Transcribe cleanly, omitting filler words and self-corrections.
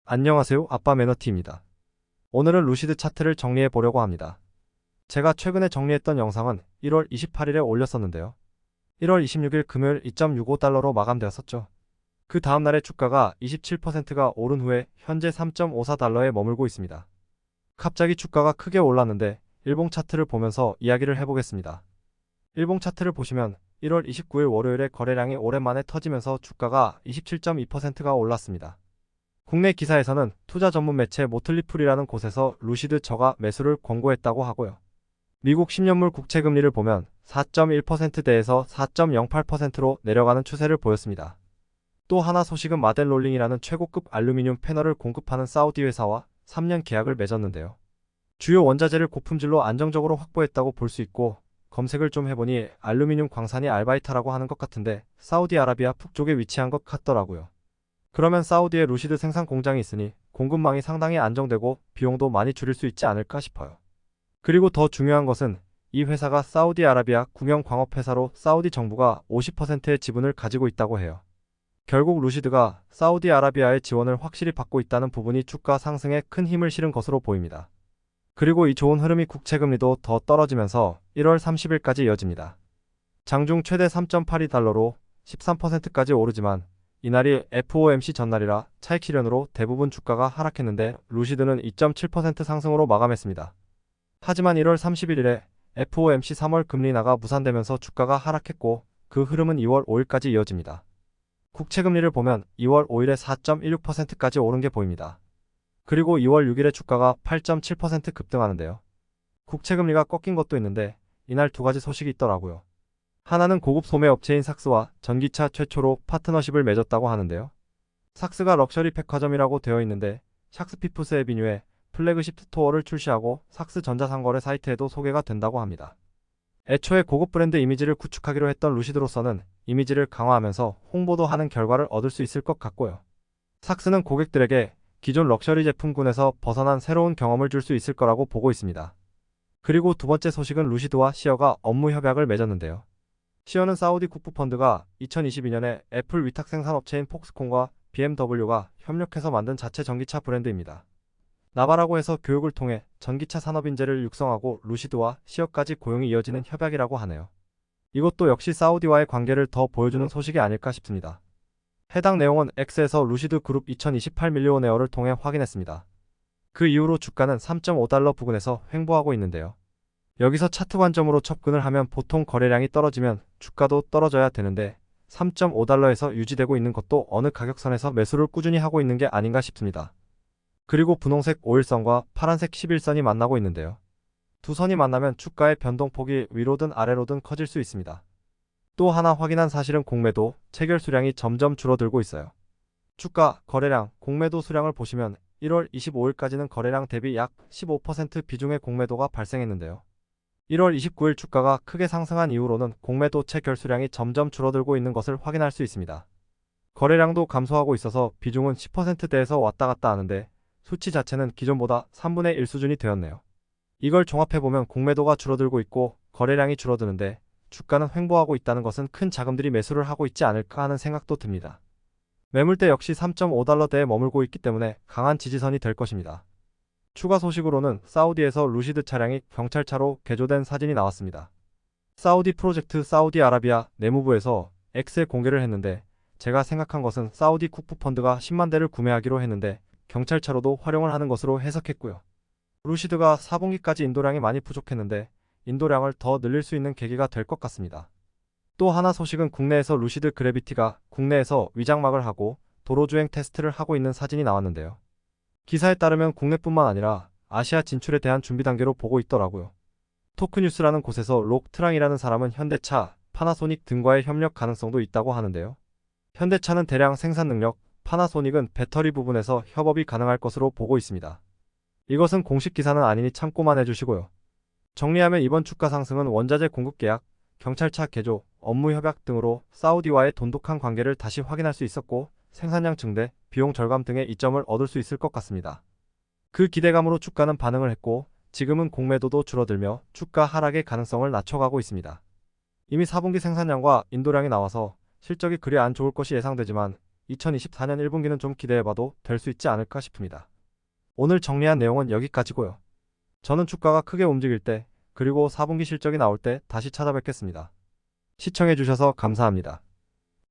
안녕하세요. 아빠 매너티입니다. 오늘은 루시드 차트를 정리해 보려고 합니다. 제가 최근에 정리했던 영상은 1월 28일에 올렸었는데요. 1월 26일 금요일 2.65달러로 마감되었었죠. 그 다음날에 주가가 27%가 오른 후에 현재 3.54달러에 머물고 있습니다. 갑자기 주가가 크게 올랐는데 일봉 차트를 보면서 이야기를 해보겠습니다. 일봉 차트를 보시면 1월 29일 월요일에 거래량이 오랜만에 터지면서 주가가 27.2%가 올랐습니다. 국내 기사에서는 투자 전문 매체 모틀리풀이라는 곳에서 루시드 저가 매수를 권고했다고 하고요. 미국 10년물 국채금리를 보면 4.1%대에서 4.08%로 내려가는 추세를 보였습니다. 또 하나 소식은 마델롤링이라는 최고급 알루미늄 패널을 공급하는 사우디 회사와 3년 계약을 맺었는데요. 주요 원자재를 고품질로 안정적으로 확보했다고 볼 수 있고, 검색을 좀 해보니 알루미늄 광산이 알바이타라고 하는 것 같은데 사우디아라비아 북쪽에 위치한 것 같더라고요. 그러면 사우디에 루시드 생산 공장이 있으니 공급망이 상당히 안정되고 비용도 많이 줄일 수 있지 않을까 싶어요. 그리고 더 중요한 것은 이 회사가 사우디아라비아 국영 광업회사로 사우디 정부가 50%의 지분을 가지고 있다고 해요. 결국 루시드가 사우디아라비아의 지원을 확실히 받고 있다는 부분이 주가 상승에 큰 힘을 실은 것으로 보입니다. 그리고 이 좋은 흐름이 국채금리도 더 떨어지면서 1월 30일까지 이어집니다. 장중 최대 3.82달러로 13%까지 오르지만 이날이 FOMC 전날이라 차익 실현으로 대부분 주가가 하락했는데 루시드는 2.7% 상승으로 마감했습니다. 하지만 1월 31일에 FOMC 3월 금리 인하가 무산되면서 주가가 하락했고 그 흐름은 2월 5일까지 이어집니다. 국채금리를 보면 2월 5일에 4.16%까지 오른 게 보입니다. 그리고 2월 6일에 주가가 8.7% 급등하는데요. 국채금리가 꺾인 것도 있는데 이날 두 가지 소식이 있더라고요. 하나는 고급 소매 업체인 삭스와 전기차 최초로 파트너십을 맺었다고 하는데요. 삭스가 럭셔리 백화점이라고 되어 있는데 샥스피프스 에비뉴에 플래그십 스토어를 출시하고 삭스 전자상거래 사이트에도 소개가 된다고 합니다. 애초에 고급 브랜드 이미지를 구축하기로 했던 루시드로서는 이미지를 강화하면서 홍보도 하는 결과를 얻을 수 있을 것 같고요. 삭스는 고객들에게 기존 럭셔리 제품군에서 벗어난 새로운 경험을 줄 수 있을 거라고 보고 있습니다. 그리고 두 번째 소식은 루시드와 시어가 업무 협약을 맺었는데요. 시어는 사우디 국부펀드가 2022년에 애플 위탁 생산업체인 폭스콘과 BMW가 협력해서 만든 자체 전기차 브랜드입니다. 나바라고 해서 교육을 통해 전기차 산업 인재를 육성하고 루시드와 시어까지 고용이 이어지는 협약이라고 하네요. 이것도 역시 사우디와의 관계를 더 보여주는 소식이 아닐까 싶습니다. 해당 내용은 X에서 루시드 그룹 2028 밀리오네어를 통해 확인했습니다. 그 이후로 주가는 3.5달러 부근에서 횡보하고 있는데요. 여기서 차트 관점으로 접근을 하면 보통 거래량이 떨어지면 주가도 떨어져야 되는데 3.5달러에서 유지되고 있는 것도 어느 가격선에서 매수를 꾸준히 하고 있는 게 아닌가 싶습니다. 그리고 분홍색 5일선과 파란색 11선이 만나고 있는데요. 두 선이 만나면 주가의 변동폭이 위로든 아래로든 커질 수 있습니다. 또 하나 확인한 사실은 공매도, 체결 수량이 점점 줄어들고 있어요. 주가, 거래량, 공매도 수량을 보시면 1월 25일까지는 거래량 대비 약 15% 비중의 공매도가 발생했는데요. 1월 29일 주가가 크게 상승한 이후로는 공매도 체결 수량이 점점 줄어들고 있는 것을 확인할 수 있습니다. 거래량도 감소하고 있어서 비중은 10%대에서 왔다 갔다 하는데 수치 자체는 기존보다 3분의 1 수준이 되었네요. 이걸 종합해보면 공매도가 줄어들고 있고 거래량이 줄어드는데 주가는 횡보하고 있다는 것은 큰 자금들이 매수를 하고 있지 않을까 하는 생각도 듭니다. 매물대 역시 3.5달러대에 머물고 있기 때문에 강한 지지선이 될 것입니다. 추가 소식으로는 사우디에서 루시드 차량이 경찰차로 개조된 사진이 나왔습니다. 사우디 프로젝트 사우디아라비아 내무부에서 X에 공개를 했는데 제가 생각한 것은 사우디 국부펀드가 10만 대를 구매하기로 했는데 경찰차로도 활용을 하는 것으로 해석했고요. 루시드가 4분기까지 인도량이 많이 부족했는데 인도량을 더 늘릴 수 있는 계기가 될 것 같습니다. 또 하나 소식은 국내에서 루시드 그래비티가 국내에서 위장막을 하고 도로주행 테스트를 하고 있는 사진이 나왔는데요. 기사에 따르면 국내뿐만 아니라 아시아 진출에 대한 준비 단계로 보고 있더라고요. 토크뉴스라는 곳에서 록트랑이라는 사람은 현대차, 파나소닉 등과의 협력 가능성도 있다고 하는데요. 현대차는 대량 생산 능력, 파나소닉은 배터리 부분에서 협업이 가능할 것으로 보고 있습니다. 이것은 공식 기사는 아니니 참고만 해주시고요. 정리하면 이번 주가 상승은 원자재 공급 계약, 경찰차 개조, 업무 협약 등으로 사우디와의 돈독한 관계를 다시 확인할 수 있었고 생산량 증대, 비용 절감 등의 이점을 얻을 수 있을 것 같습니다. 그 기대감으로 주가는 반응을 했고 지금은 공매도도 줄어들며 주가 하락의 가능성을 낮춰가고 있습니다. 이미 4분기 생산량과 인도량이 나와서 실적이 그리 안 좋을 것이 예상되지만 2024년 1분기는 좀 기대해봐도 될 수 있지 않을까 싶습니다. 오늘 정리한 내용은 여기까지고요. 저는 주가가 크게 움직일 때, 그리고 4분기 실적이 나올 때 다시 찾아뵙겠습니다. 시청해주셔서 감사합니다.